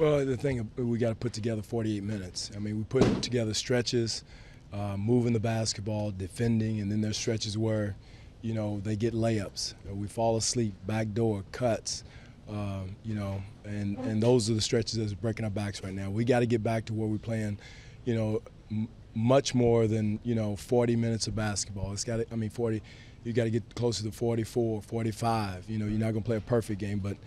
Well, the thing, we got to put together 48 minutes. I mean, we put together stretches, moving the basketball, defending, and then there's stretches where, you know, they get layups. We fall asleep, backdoor, cuts, you know, and those are the stretches that's breaking our backs right now. We got to get back to where we're playing, you know, much more than, you know, 40 minutes of basketball. It's got to, I mean, 40, you got to get closer to 44, 45. You know, you're not going to play a perfect game, but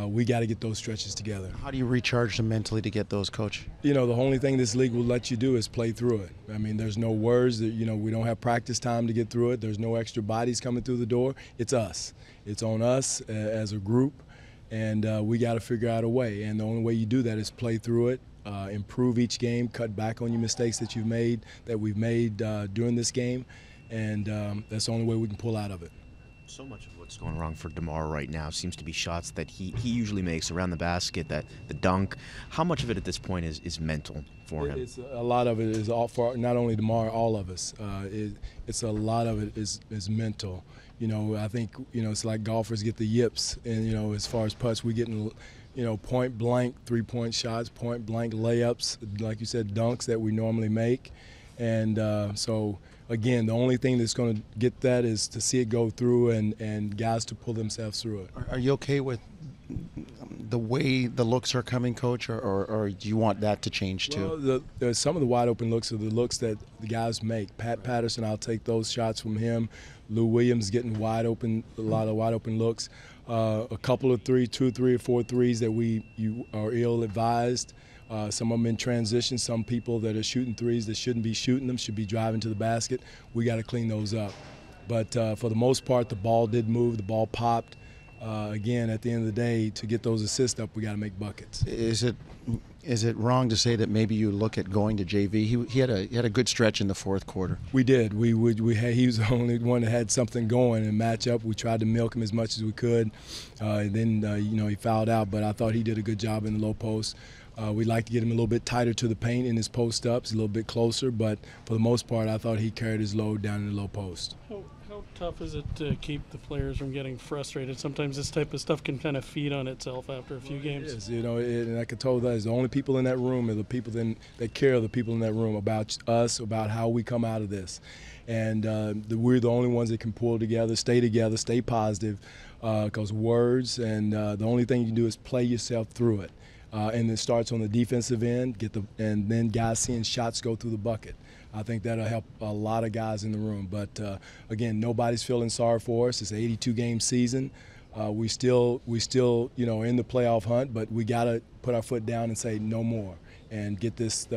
we got to get those stretches together. How do you recharge them mentally to get those, Coach? You know, the only thing this league will let you do is play through it. I mean, there's no words that, you know, we don't have practice time to get through it. There's no extra bodies coming through the door. It's us. It's on us as a group, and we got to figure out a way. And the only way you do that is play through it, improve each game, cut back on your mistakes that you've made, that we've made during this game, and that's the only way we can pull out of it. So much of what's going wrong for DeMar right now seems to be shots that he usually makes around the basket, that the dunk. How much of it at this point is mental for him? It's a lot of it is all for not only DeMar, all of us. It's a lot of it is mental. You know, I think, you know, it's like golfers get the yips, and, you know, as far as putts, we getting, you know, point blank 3-point shots, point blank layups, like you said, dunks that we normally make, and so. Again, the only thing that's going to get that is to see it go through and guys to pull themselves through it. Are you okay with the way the looks are coming, Coach, or do you want that to change too? Well, some of the wide open looks are the looks that the guys make. Pat Patterson, I'll take those shots from him. Lou Williams getting wide open, a lot of wide open looks. A couple of 2, 3, or 4 threes that you are ill-advised. Some of them in transition. Some people that are shooting threes that shouldn't be shooting them, should be driving to the basket. We got to clean those up. But for the most part, the ball did move. The ball popped. Again, at the end of the day, to get those assists up, we got to make buckets. Is it wrong to say that maybe you look at going to JV? He had a good stretch in the fourth quarter. We did. He was the only one that had something going in matchup. We tried to milk him as much as we could. And then you know, he fouled out, but I thought he did a good job in the low post. We'd like to get him a little bit tighter to the paint in his post-ups, a little bit closer, but for the most part, I thought he carried his load down in the low post. How tough is it to keep the players from getting frustrated? Sometimes this type of stuff can kind of feed on itself after a few games. It is, you know, and like I told us, the only people in that room are the people that care of the people in that room about us, about how we come out of this. And we're the only ones that can pull together, stay positive, because words, and the only thing you can do is play yourself through it. And it starts on the defensive end, and then guys seeing shots go through the bucket. I think that'll help a lot of guys in the room. But again, nobody's feeling sorry for us. It's an 82-game season. We still, you know, in the playoff hunt, but we got to put our foot down and say no more and get this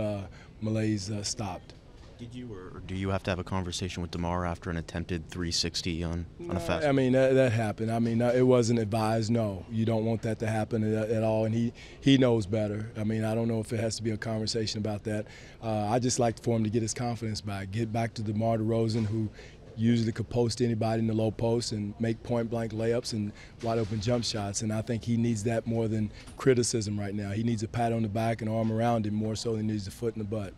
malaise stopped. Did you or do you have to have a conversation with DeMar after an attempted 360 on a fast? I mean, that happened. I mean, it wasn't advised. No, you don't want that to happen at all, and he knows better. I mean, I don't know if it has to be a conversation about that. I just like for him to get his confidence back, get back to DeMar DeRozan, who usually could post anybody in the low post and make point-blank layups and wide-open jump shots, and I think he needs that more than criticism right now. He needs a pat on the back and arm around him more so than he needs a foot in the butt.